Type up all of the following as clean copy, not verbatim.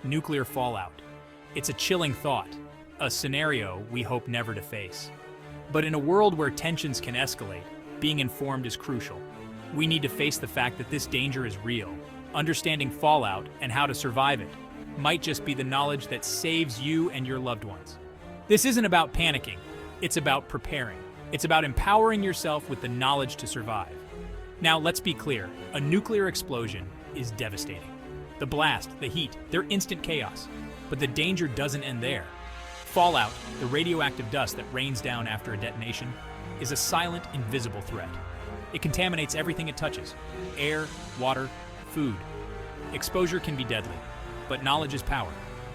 nuclear fallout. It's a chilling thought, a scenario we hope never to face. But in a world where tensions can escalate, being informed is crucial. We need to face the fact that this danger is real. Understanding fallout and how to survive it might just be the knowledge that saves you and your loved ones. This isn't about panicking, it's about preparing. It's about empowering yourself with the knowledge to survive. Now, let's be clear, a nuclear explosion is devastating. The blast, the heat, they're instant chaos. But the danger doesn't end there. Fallout, the radioactive dust that rains down after a detonation, is a silent, invisible threat. It contaminates everything it touches: air, water, food. Exposure can be deadly, but knowledge is power.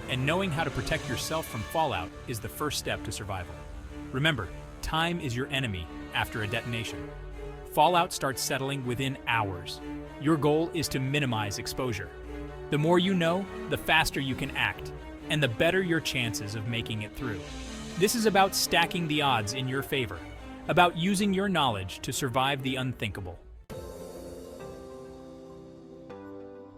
And knowing how to protect yourself from fallout is the first step to survival. Remember, time is your enemy after a detonation. Fallout starts settling within hours. Your goal is to minimize exposure. The more you know, the faster you can act, and the better your chances of making it through. This is about stacking the odds in your favor, about using your knowledge to survive the unthinkable.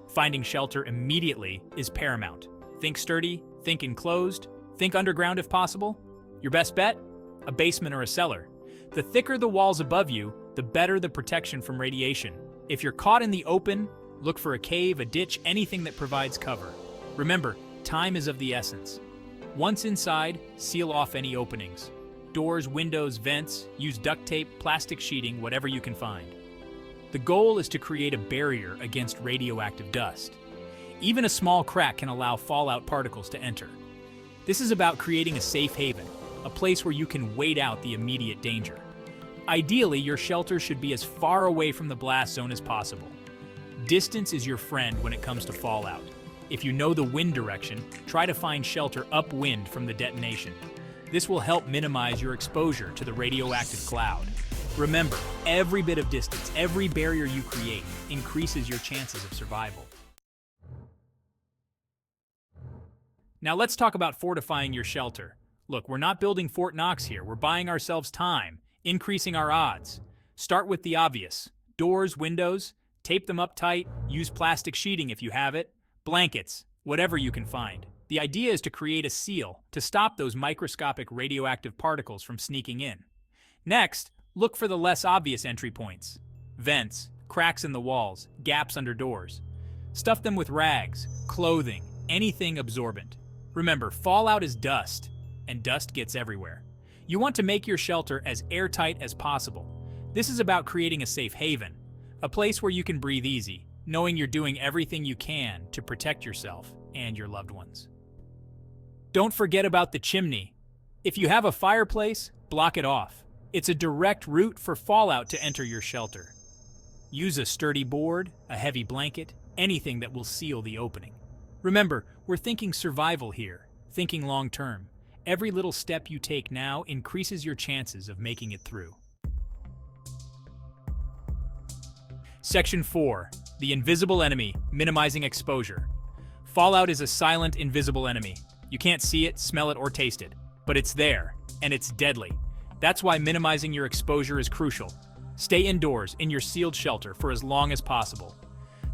Finding shelter immediately is paramount. Think sturdy, think enclosed, think underground if possible. Your best bet? A basement or a cellar. The thicker the walls above you, the better the protection from radiation. If you're caught in the open, look for a cave, a ditch, anything that provides cover. Remember, time is of the essence. Once inside, seal off any openings. Doors, windows, vents, use duct tape, plastic sheeting, whatever you can find. The goal is to create a barrier against radioactive dust. Even a small crack can allow fallout particles to enter. This is about creating a safe haven, a place where you can wait out the immediate danger. Ideally, your shelter should be as far away from the blast zone as possible. Distance is your friend when it comes to fallout. If you know the wind direction, try to find shelter upwind from the detonation. This will help minimize your exposure to the radioactive cloud. Remember, every bit of distance, every barrier you create, increases your chances of survival. Now let's talk about fortifying your shelter. Look, we're not building Fort Knox here. We're buying ourselves time, increasing our odds. Start with the obvious. Doors, windows, tape them up tight, use plastic sheeting if you have it, blankets, whatever you can find. The idea is to create a seal to stop those microscopic radioactive particles from sneaking in. Next, look for the less obvious entry points. Vents, cracks in the walls, gaps under doors. Stuff them with rags, clothing, anything absorbent. Remember, fallout is dust, and dust gets everywhere. You want to make your shelter as airtight as possible. This is about creating a safe haven, a place where you can breathe easy, knowing you're doing everything you can to protect yourself and your loved ones. Don't forget about the chimney. If you have a fireplace, block it off. It's a direct route for fallout to enter your shelter. Use a sturdy board, a heavy blanket, anything that will seal the opening. Remember, we're thinking survival here, thinking long-term. Every little step you take now increases your chances of making it through. Section 4. The invisible enemy, minimizing exposure. Fallout is a silent, invisible enemy. You can't see it, smell it, or taste it, but it's there, and it's deadly. That's why minimizing your exposure is crucial. Stay indoors, in your sealed shelter, for as long as possible.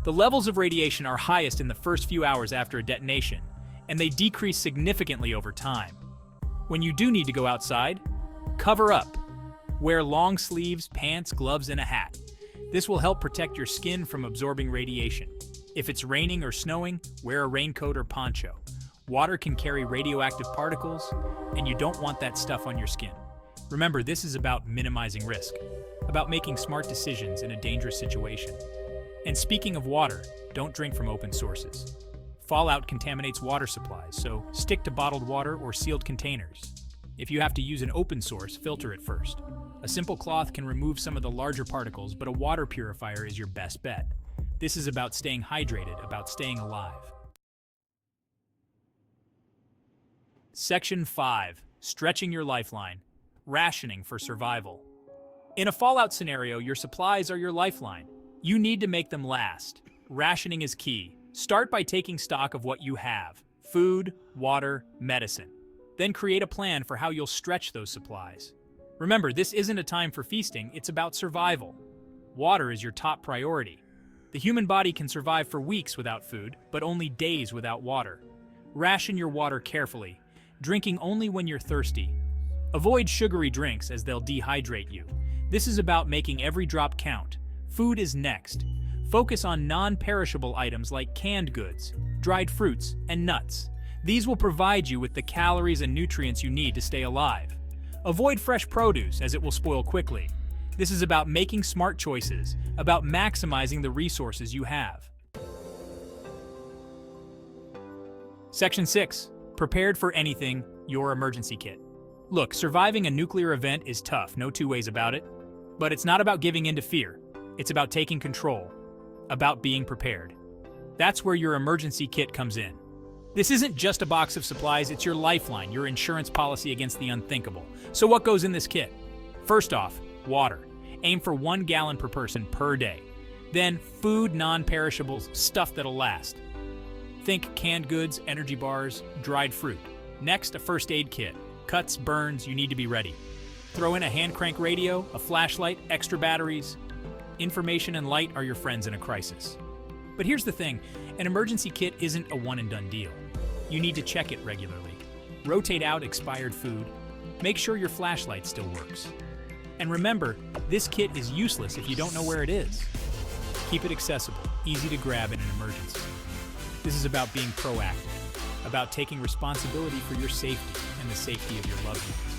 The levels of radiation are highest in the first few hours after a detonation, and they decrease significantly over time. When you do need to go outside, cover up. Wear long sleeves, pants, gloves, and a hat. This will help protect your skin from absorbing radiation. If it's raining or snowing, wear a raincoat or poncho. Water can carry radioactive particles, and you don't want that stuff on your skin. Remember, this is about minimizing risk, about making smart decisions in a dangerous situation. And speaking of water, don't drink from open sources. Fallout contaminates water supplies, so stick to bottled water or sealed containers. If you have to use an open source, filter it first. A simple cloth can remove some of the larger particles, but a water purifier is your best bet. This is about staying hydrated, about staying alive. Section 5. Stretching your lifeline. Rationing for survival. In a fallout scenario, your supplies are your lifeline. You need to make them last. Rationing is key. Start by taking stock of what you have: food, water, medicine. Then create a plan for how you'll stretch those supplies. Remember, this isn't a time for feasting, it's about survival. Water is your top priority. The human body can survive for weeks without food, but only days without water. Ration your water carefully, drinking only when you're thirsty. Avoid sugary drinks as they'll dehydrate you. This is about making every drop count. Food is next. Focus on non-perishable items like canned goods, dried fruits, and nuts. These will provide you with the calories and nutrients you need to stay alive. Avoid fresh produce as it will spoil quickly. This is about making smart choices, about maximizing the resources you have. Section 6. Prepared for anything, your emergency kit. Look, surviving a nuclear event is tough, no two ways about it. But it's not about giving in to fear. It's about taking control, about being prepared. That's where your emergency kit comes in. This isn't just a box of supplies, it's your lifeline, your insurance policy against the unthinkable. So what goes in this kit? First off, water. Aim for 1 gallon per person per day. Then food, non-perishables, stuff that'll last. Think canned goods, energy bars, dried fruit. Next, a first aid kit. Cuts, burns, you need to be ready. Throw in a hand crank radio, a flashlight, extra batteries. Information and light are your friends in a crisis. But here's the thing, an emergency kit isn't a one-and-done deal. You need to check it regularly. Rotate out expired food. Make sure your flashlight still works. And remember, this kit is useless if you don't know where it is. Keep it accessible, easy to grab in an emergency. This is about being proactive, about taking responsibility for your safety and the safety of your loved ones.